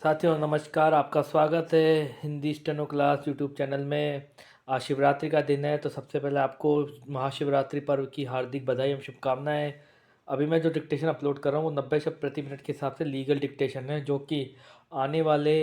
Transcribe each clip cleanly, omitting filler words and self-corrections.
साथियों नमस्कार, आपका स्वागत है Hindi steno class YouTube channel में। आज शिवरात्रि का दिन है, तो सबसे पहले आपको महाशिवरात्रि पर्व की हार्दिक बधाई एवं शुभकामनाएं। अभी मैं जो डिक्टेशन अपलोड कर रहा हूँ वो 90 शब्द प्रति मिनट के हिसाब से लीगल डिक्टेशन है, जो कि आने वाले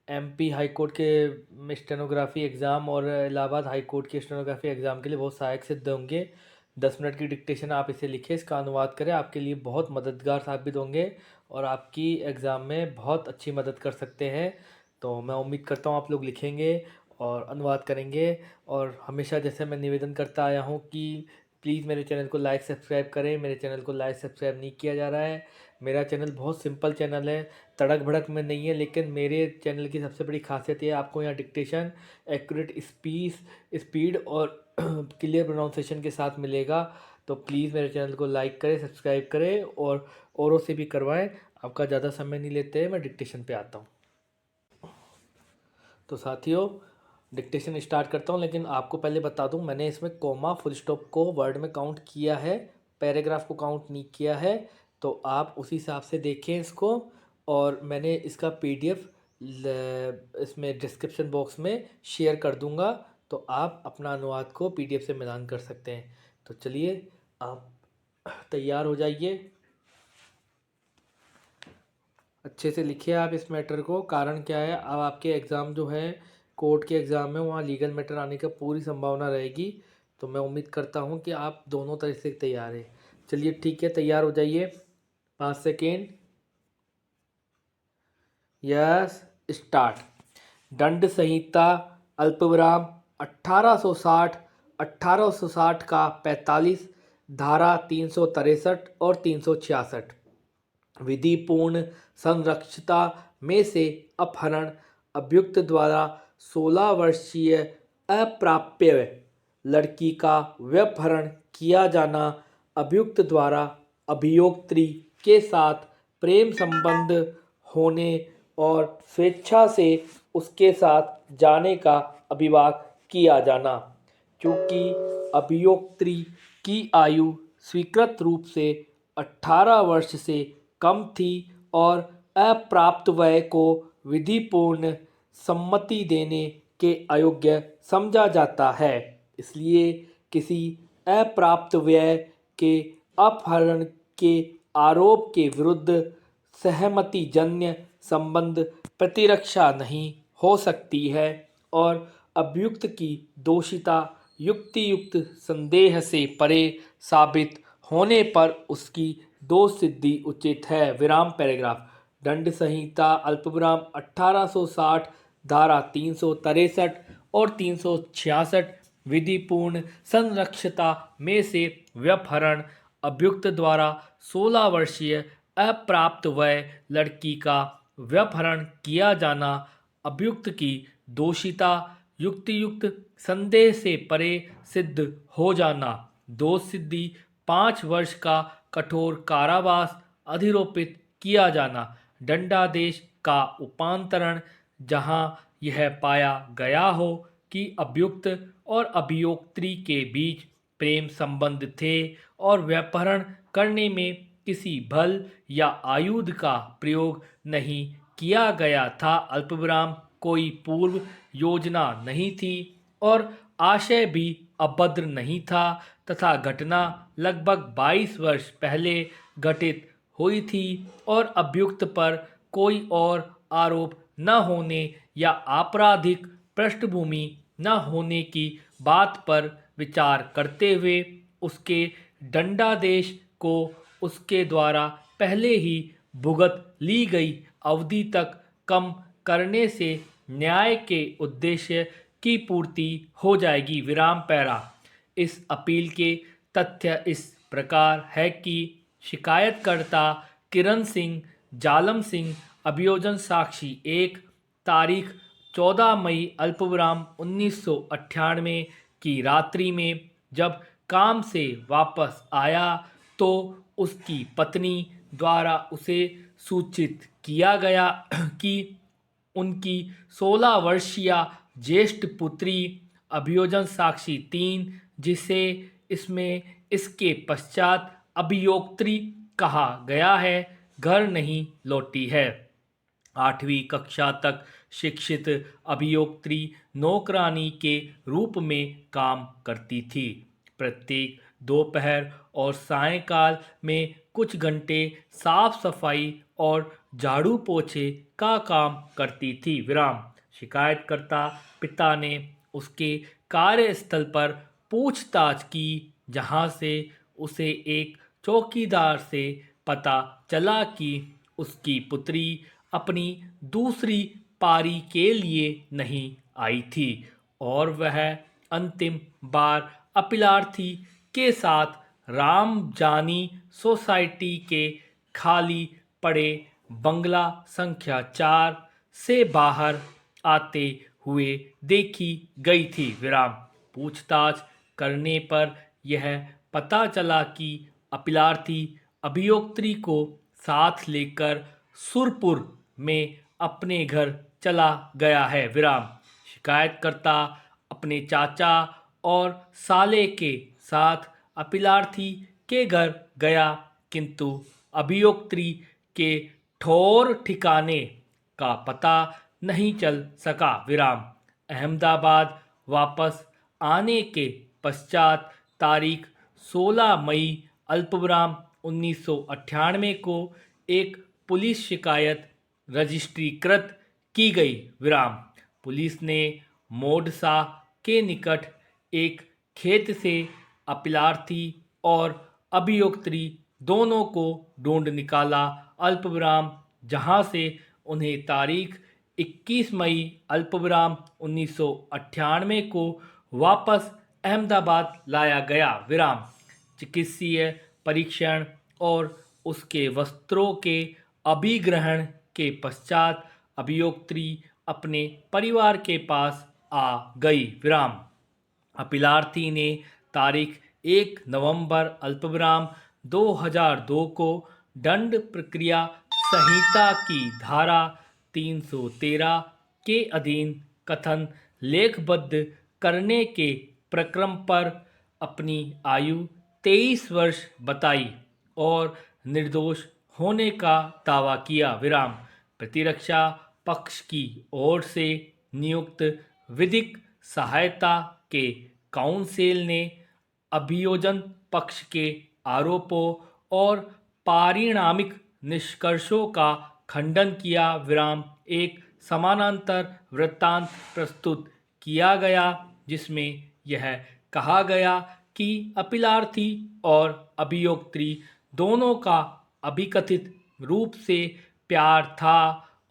एमपी हाई कोर्ट के स्टेनोग्राफी एग्ज़ाम और इलाहाबाद हाई कोर्ट के स्टेनोग्राफी एग्ज़ाम के लिए बहुत सहायक सिद्ध होंगे। 10 मिनट की डिक्टेशन आप इसे लिखें, इसका अनुवाद करें, आपके लिए बहुत मददगार साबित होंगे और आपकी एग्ज़ाम में बहुत अच्छी मदद कर सकते हैं। तो मैं उम्मीद करता हूँ आप लोग लिखेंगे और अनुवाद करेंगे। और हमेशा जैसे मैं निवेदन करता आया हूँ कि प्लीज़ मेरे चैनल को लाइक सब्सक्राइब करें। मेरे चैनल को लाइक सब्सक्राइब नहीं किया जा रहा है। मेरा चैनल बहुत सिंपल चैनल है, तड़क भड़क में नहीं है, लेकिन मेरे चैनल की सबसे बड़ी खासियत ये है, आपको यहाँ डिक्टेशन एक्यूरेट स्पीड और क्लियर प्रोनाउंसिएशन के साथ मिलेगा। तो प्लीज़ मेरे चैनल को लाइक करें, सब्सक्राइब करें और औरों से भी करवाएं। आपका ज़्यादा समय नहीं लेते हैं, मैं डिक्टेशन पे आता हूँ। तो साथियों डिक्टेशन स्टार्ट करता हूँ, लेकिन आपको पहले बता दूँ मैंने इसमें कोमा फुल स्टॉप को वर्ड में काउंट किया है, पैराग्राफ को काउंट नहीं किया है। तो आप उसी हिसाब से देखें इसको। और मैंने इसका पीडीएफ इसमें डिस्क्रिप्शन बॉक्स में शेयर कर दूंगा, तो आप अपना अनुवाद को पीडीएफ से मिलान कर सकते हैं। तो चलिए आप तैयार हो जाइए, अच्छे से लिखिए आप इस मैटर को। कारण क्या है, अब आपके एग्ज़ाम जो है कोर्ट के एग्ज़ाम में वहाँ लीगल मैटर आने का पूरी संभावना रहेगी। तो मैं उम्मीद करता हूँ कि आप दोनों तरह से तैयार हैं। चलिए ठीक है, तैयार हो जाइए। 5 सेकेंड। Yes, start. दंड संहिता अल्पविराम 1860 1860 का 45, धारा 363 और 366। विधिपूर्ण संरक्षिता में से अपहरण, अभियुक्त द्वारा 16 वर्षीय अप्राप्य लड़की का व्यपहरण किया जाना, अभियुक्त द्वारा अभियोक्त्री के साथ प्रेम संबंध होने और स्वेच्छा से उसके साथ जाने का अभिवाद किया जाना। क्योंकि अभियोक्त्री की आयु स्वीकृत रूप से 18 वर्ष से कम थी और अप्राप्त वय को विधिपूर्ण सम्मति देने के अयोग्य समझा जाता है, इसलिए किसी अप्राप्त व्यय के अपहरण के आरोप के विरुद्ध सहमतिजन्य संबंध प्रतिरक्षा नहीं हो सकती है और अभियुक्त की दोषिता युक्तियुक्त संदेह से परे साबित होने पर उसकी दोष सिद्धि उचित है। विराम पैराग्राफ। दंड संहिता अल्पविराम 1860 धारा 363 और 366 विधिपूर्ण संरक्षिता में से व्यपहरण, अभियुक्त द्वारा 16 वर्षीय अप्राप्त वय लड़की का व्यपहरण किया जाना, अभियुक्त की दोषिता युक्तियुक्त संदेह से परे सिद्ध हो जाना, दोष सिद्धि 5 वर्ष का कठोर कारावास अधिरोपित किया जाना, दंडादेश का उपांतरण जहां यह पाया गया हो कि अभियुक्त और अभियोक्त्री के बीच प्रेम संबंध थे और व्यपहरण करने में किसी बल या आयुध का प्रयोग नहीं किया गया था, अल्पविराम कोई पूर्व योजना नहीं थी और आशय भी अभद्र नहीं था तथा घटना लगभग 22 वर्ष पहले घटित हुई थी और अभियुक्त पर कोई और आरोप न होने या आपराधिक पृष्ठभूमि न होने की बात पर विचार करते हुए उसके दंडादेश को उसके द्वारा पहले ही भुगत ली गई अवधि तक कम करने से न्याय के उद्देश्य की पूर्ति हो जाएगी। विराम पैरा। इस अपील के तथ्य इस प्रकार है कि शिकायतकर्ता किरण सिंह जालम सिंह, अभियोजन साक्षी 1, तारीख 14 मई अल्पविराम 1998 की रात्रि में जब काम से वापस आया तो उसकी पत्नी द्वारा उसे सूचित किया गया कि उनकी 16 वर्षीय ज्येष्ठ पुत्री, अभियोजन साक्षी 3, जिसे इसमें इसके पश्चात अभियोक्त्री कहा गया है, घर नहीं लौटी है। 8वीं कक्षा तक शिक्षित अभियोक्त्री नौकरानी के रूप में काम करती थी। प्रत्येक दोपहर और सायंकाल में कुछ घंटे साफ सफाई और झाड़ू पोछे का काम करती थी। विराम। शिकायतकर्ता पिता ने उसके कार्यस्थल पर पूछताछ की, जहां से उसे एक चौकीदार से पता चला कि उसकी पुत्री अपनी दूसरी पारी के लिए नहीं आई थी और वह अंतिम बार अपीलार्थी के साथ रामजानी सोसाइटी के खाली पड़े बंगला संख्या 4 से बाहर आते हुए देखी गई थी। विराम। पूछताछ करने पर यह पता चला कि अपीलार्थी अभियोक्त्री को साथ लेकर सुरपुर में अपने घर चला गया है। विराम। शिकायतकर्ता अपने चाचा और साले के साथ अपीलार्थी के घर गया, किंतु अभियोक्त्री के ठौर ठिकाने का पता नहीं चल सका। विराम। अहमदाबाद वापस आने के पश्चात तारीख 16 मई अल्पविराम 1998 को एक पुलिस शिकायत रजिस्ट्रीकृत की गई। विराम। पुलिस ने मोडसा के निकट एक खेत से अपीलार्थी और अभियोक्त्री दोनों को ढूंढ निकाला। अल्पविराम। जहां से उन्हें तारीख 21 मई अल्पविराम 1998 को वापस अहमदाबाद लाया गया। विराम। चिकित्सीय परीक्षण और उसके वस्त्रों के अभिग्रहण के पश्चात अभियोक्त्री अपने परिवार के पास आ गई। विराम। अपीलार्थी ने तारीख 1 नवंबर अल्पविराम 2002 को दंड प्रक्रिया संहिता की धारा 313 के अधीन कथन लेखबद्ध करने के प्रक्रम पर अपनी आयु 23 वर्ष बताई और निर्दोष होने का दावा किया। विराम। प्रतिरक्षा पक्ष की ओर से नियुक्त विधिक सहायता के काउंसिल ने अभियोजन पक्ष के आरोपों और पारिणामिक निष्कर्षों का खंडन किया। विराम। एक समानांतर वृत्तांत प्रस्तुत किया गया जिसमें यह कहा गया कि अपीलार्थी और अभियोक्त्री दोनों का अभिकथित रूप से प्यार था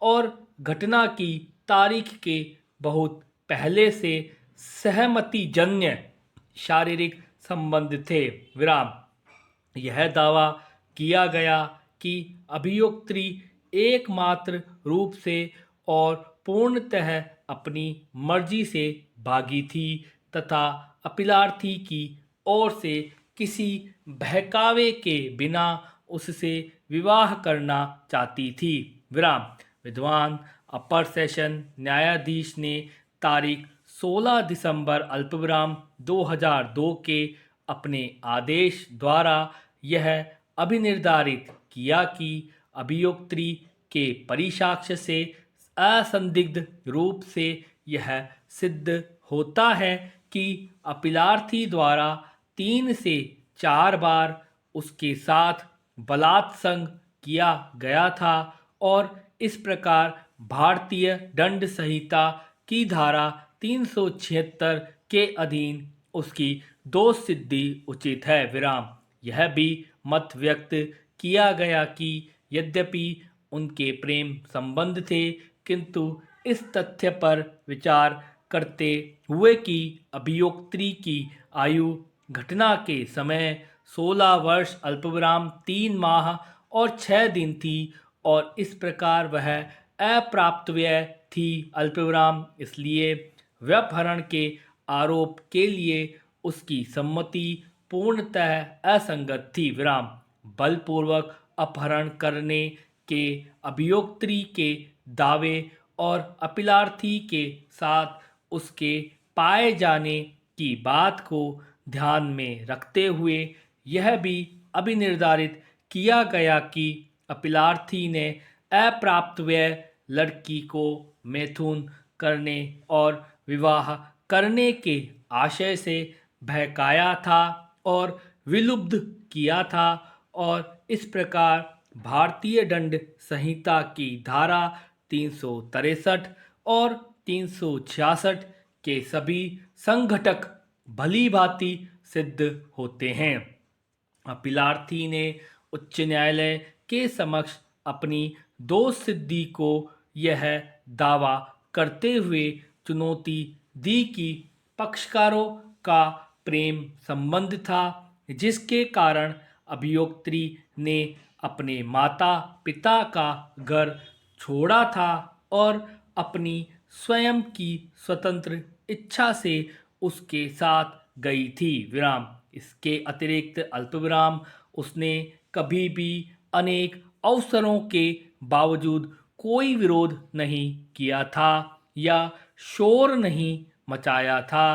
और घटना की तारीख के बहुत पहले से सहमतिजन्य शारीरिक संबंध थे। विराम। यह दावा किया गया कि अभियोक्त्री एकमात्र रूप से और पूर्णतः अपनी मर्जी से भागी थी तथा अपीलार्थी की ओर से किसी बहकावे के बिना उससे विवाह करना चाहती थी। विराम। विद्वान अपर सेशन न्यायाधीश ने तारीख 16 दिसंबर अल्पविराम 2002 के अपने आदेश द्वारा यह अभिनिर्धारित किया कि अभियोक्त्री के परिसाक्ष्य से असंदिग्ध रूप से यह सिद्ध होता है कि अपीलार्थी द्वारा 3 से 4 बार उसके साथ बलात्संग किया गया था और इस प्रकार भारतीय दंड संहिता की धारा 376 के अधीन उसकी दोष सिद्धि उचित है। विराम। यह भी मत व्यक्त किया गया कि यद्यपि उनके प्रेम संबंध थे, किंतु इस तथ्य पर विचार करते हुए कि अभियोक्त्री की आयु घटना के समय 16 वर्ष अल्पविराम 3 माह और 6 दिन थी और इस प्रकार वह अप्राप्तव्य थी अल्पविराम, इसलिए व्यपहरण के आरोप के लिए उसकी सम्मति पूर्णतः असंगत थी। विराम। बलपूर्वक अपहरण करने के अभियोक्त्री के दावे और अपीलार्थी के साथ उसके पाए जाने की बात को ध्यान में रखते हुए यह भी अभिनिर्धारित किया गया कि अपीलार्थी ने अप्राप्तव्य लड़की को मैथुन करने और विवाह करने के आशय से बहकाया था और विलुब्ध किया था और इस प्रकार भारतीय दंड संहिता की धारा 363 और 366 के सभी संघटक भली भांति सिद्ध होते हैं। अपीलार्थी ने उच्च न्यायालय के समक्ष अपनी दोष सिद्धि को यह दावा करते हुए चुनौती दी कि पक्षकारों का प्रेम संबंध था जिसके कारण अभियोक्त्री ने अपने माता पिता का घर छोड़ा था और अपनी स्वयं की स्वतंत्र इच्छा से उसके साथ गई थी विराम। इसके अतिरिक्त अल्पविराम उसने कभी भी अनेक अवसरों के बावजूद कोई विरोध नहीं किया था या शोर नहीं मचाया था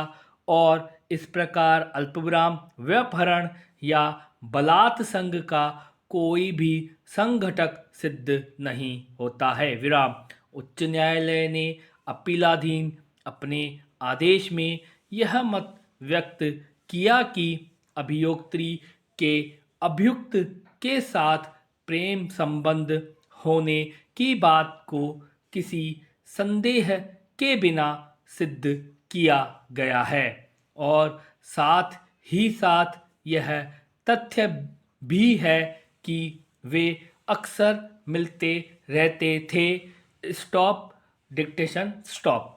और इस प्रकार अल्पविराम व्यपहरण या बलात्संग का कोई भी संघटक सिद्ध नहीं होता है विराम। उच्च न्यायालय ने अपीलाधीन अपने आदेश में यह मत व्यक्त किया कि अभियोक्त्री के अभियुक्त के साथ प्रेम संबंध होने की बात को किसी संदेह के बिना सिद्ध किया गया है और साथ ही साथ यह तथ्य भी है कि वे अक्सर मिलते रहते थे। Stop dictation stop.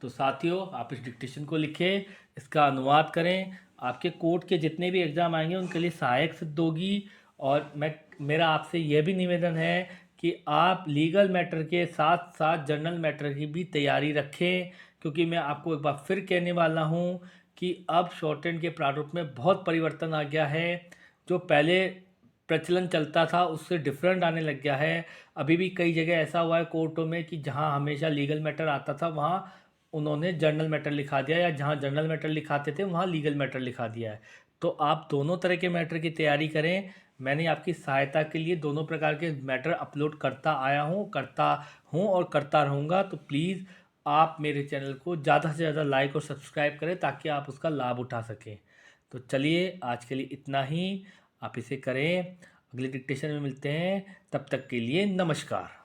तो साथियों आप इस डिक्टेशन को लिखें, इसका अनुवाद करें। आपके कोर्ट के जितने भी एग्ज़ाम आएंगे उनके लिए सहायक सिद्ध होगी। और मेरा आपसे यह भी निवेदन है कि आप लीगल मैटर के साथ साथ जनरल मैटर की भी तैयारी रखें, क्योंकि मैं आपको एक बार फिर कहने वाला हूं कि अब शॉर्टहैंड के प्रारूप में बहुत परिवर्तन आ गया है। जो पहले प्रचलन चलता था उससे डिफरेंट आने लग गया है। अभी भी कई जगह ऐसा हुआ है कोर्टों में कि जहां हमेशा लीगल मैटर आता था वहां उन्होंने जनरल मैटर लिखा दिया, या जहां जनरल मैटर लिखाते थे वहां लीगल मैटर लिखा दिया है। तो आप दोनों तरह के मैटर की तैयारी करें। मैंने आपकी सहायता के लिए दोनों प्रकार के मैटर अपलोड करता आया हूं, करता हूं और करता रहूँगा। तो प्लीज़ आप मेरे चैनल को ज़्यादा से ज़्यादा लाइक और सब्सक्राइब करें ताकि आप उसका लाभ उठा सकें। तो चलिए आज के लिए इतना ही। आप इसे करें, अगले डिक्टेशन में मिलते हैं। तब तक के लिए नमस्कार।